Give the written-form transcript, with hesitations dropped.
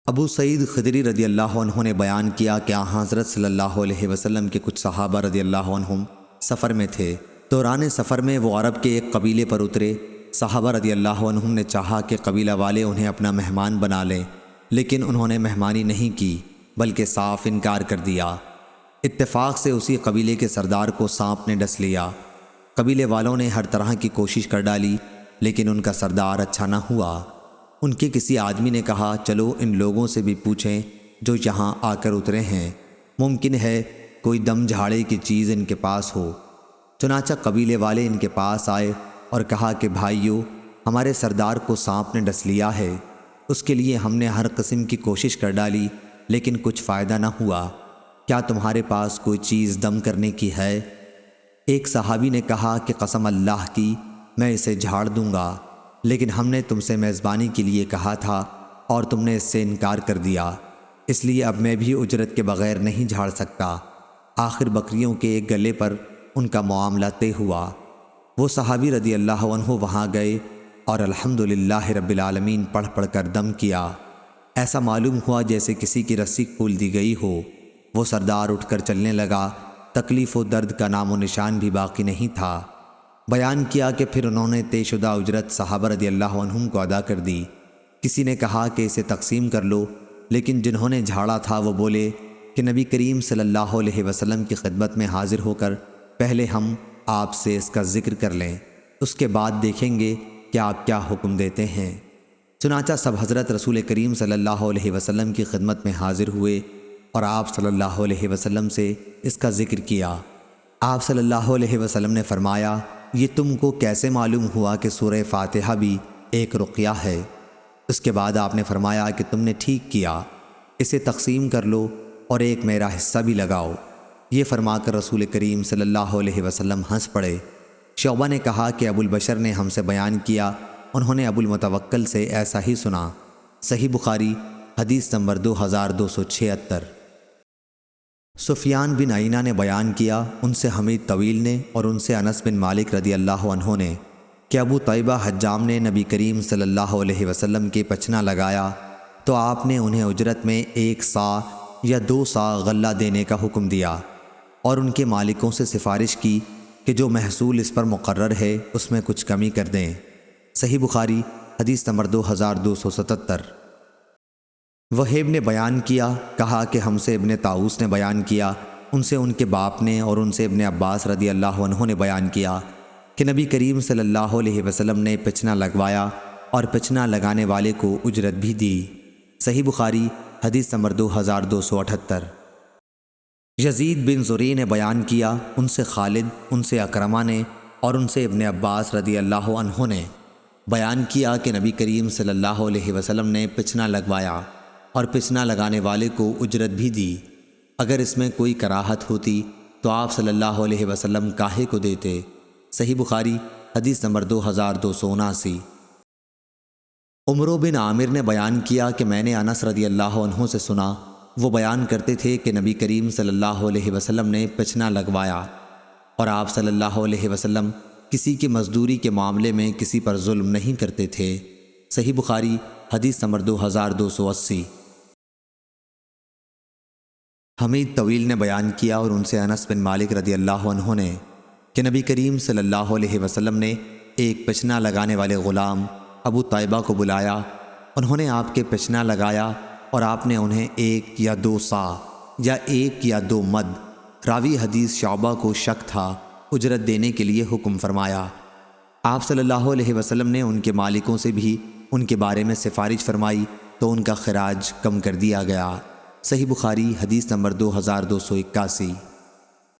ابو سعید خدری رضی اللہ عنہ نے بیان کیا کہ حضرت صلی اللہ علیہ وسلم کے کچھ صحابہ رضی اللہ عنہم سفر میں تھے۔ دوران سفر میں وہ عرب کے ایک قبیلے پر اترے۔ صحابہ رضی اللہ عنہم نے چاہا کہ قبیلہ والے انہیں اپنا مہمان بنا لیں، لیکن انہوں نے مہمانی نہیں کی بلکہ صاف انکار کر دیا۔ اتفاق سے اسی قبیلے کے سردار کو سانپ نے ڈس لیا۔ قبیلے والوں نے ہر طرح کی کوشش کر ڈالی، لیکن ان کا سردار اچھا نہ ہوا۔ ان کے کسی آدمی نے کہا، چلو ان لوگوں سے بھی پوچھیں جو یہاں آ کر اترے ہیں، ممکن ہے کوئی دم جھاڑے کی چیز ان کے پاس ہو۔ چنانچہ قبیلے والے ان کے پاس آئے اور کہا کہ بھائیو، ہمارے سردار کو سانپ نے ڈس لیا ہے، اس کے لیے ہم نے ہر قسم کی کوشش کر ڈالی لیکن کچھ فائدہ نہ ہوا، کیا تمہارے پاس کوئی چیز دم کرنے کی ہے؟ ایک صحابی نے کہا کہ قسم اللہ کی میں اسے جھاڑ دوں گا، لیکن ہم نے تم سے میزبانی کے لیے کہا تھا اور تم نے اس سے انکار کر دیا، اس لیے اب میں بھی اجرت کے بغیر نہیں جھاڑ سکتا۔ آخر بکریوں کے ایک گلے پر ان کا معاملہ طے ہوا۔ وہ صحابی رضی اللہ عنہ وہاں گئے اور الحمدللہ رب العالمین پڑھ پڑھ کر دم کیا۔ ایسا معلوم ہوا جیسے کسی کی رسی کھول دی گئی ہو۔ وہ سردار اٹھ کر چلنے لگا، تکلیف و درد کا نام و نشان بھی باقی نہیں تھا۔ بیان کیا کہ پھر انہوں نے طے شدہ اجرت صحابہ رضی اللہ عنہم کو ادا کر دی۔ کسی نے کہا کہ اسے تقسیم کر لو، لیکن جنہوں نے جھاڑا تھا وہ بولے کہ نبی کریم صلی اللہ علیہ وسلم کی خدمت میں حاضر ہو کر پہلے ہم آپ سے اس کا ذکر کر لیں، اس کے بعد دیکھیں گے کہ آپ کیا حکم دیتے ہیں۔ چنانچہ سب حضرت رسول کریم صلی اللہ علیہ وسلم کی خدمت میں حاضر ہوئے اور آپ صلی اللہ علیہ وسلم سے اس کا ذکر کیا۔ آپ صلی اللہ علیہ وسلم نے فرمایا، یہ تم کو کیسے معلوم ہوا کہ سورہ فاتحہ بھی ایک رقیہ ہے؟ اس کے بعد آپ نے فرمایا کہ تم نے ٹھیک کیا، اسے تقسیم کر لو اور ایک میرا حصہ بھی لگاؤ۔ یہ فرما کر رسول کریم صلی اللہ علیہ وسلم ہنس پڑے۔ شعبہ نے کہا کہ ابو البشر نے ہم سے بیان کیا، انہوں نے ابو المتوکل سے ایسا ہی سنا۔ صحیح بخاری حدیث نمبر 2276۔ سفیان بن عیینہ نے بیان کیا، ان سے حمید طویل نے اور ان سے انس بن مالک رضی اللہ عنہ نے کہ ابو طیبہ حجام نے نبی کریم صلی اللہ علیہ وسلم کے پچنا لگایا تو آپ نے انہیں اجرت میں 1 صاع یا 2 صاع غلہ دینے کا حکم دیا اور ان کے مالکوں سے سفارش کی کہ جو محصول اس پر مقرر ہے اس میں کچھ کمی کر دیں۔ صحیح بخاری حدیث نمبر 2277۔ وہیب نے بیان کیا، کہا کہ ہم سے ابن طاؤس نے بیان کیا، ان سے ان کے باپ نے اور ان سے ابن عباس رضی اللہ عنہ نے بیان کیا کہ نبی کریم صلی اللہ علیہ وسلم نے پچنا لگوایا اور پچنا لگانے والے کو اجرت بھی دی۔ صحیح بخاری حدیث نمبر 2278۔ یزید بن زری نے بیان کیا، ان سے خالد، ان سے اکرمہ نے اور ان سے ابن عباس رضی اللہ عنہ نے بیان کیا کہ نبی کریم صلی اللہ علیہ وسلم نے پچنا لگوایا اور پچنا لگانے والے کو اجرت بھی دی۔ اگر اس میں کوئی کراہت ہوتی تو آپ صلی اللہ علیہ وسلم کاہے کو دیتے؟ صحیح بخاری حدیث نمبر 2279۔ عمرو بن عامر نے بیان کیا کہ میں نے انس رضی اللہ عنہ سے سنا، وہ بیان کرتے تھے کہ نبی کریم صلی اللہ علیہ وسلم نے پچنا لگوایا اور آپ صلی اللہ علیہ وسلم کسی کی مزدوری کے معاملے میں کسی پر ظلم نہیں کرتے تھے۔ صحیح بخاری حدیث نمبر 2280۔ حمید طویل نے بیان کیا اور ان سے انس بن مالک رضی اللہ عنہ نے کہ نبی کریم صلی اللہ علیہ وسلم نے ایک پچنا لگانے والے غلام ابو طیبہ کو بلایا، انہوں نے آپ کے پچنا لگایا اور آپ نے انہیں 1 یا 2 صاع یا 1 یا 2 مد، راوی حدیث شعبہ کو شک تھا، اجرت دینے کے لیے حکم فرمایا۔ آپ صلی اللہ علیہ وسلم نے ان کے مالکوں سے بھی ان کے بارے میں سفارش فرمائی تو ان کا خراج کم کر دیا گیا۔ صحیح بخاری حدیث نمبر 2281۔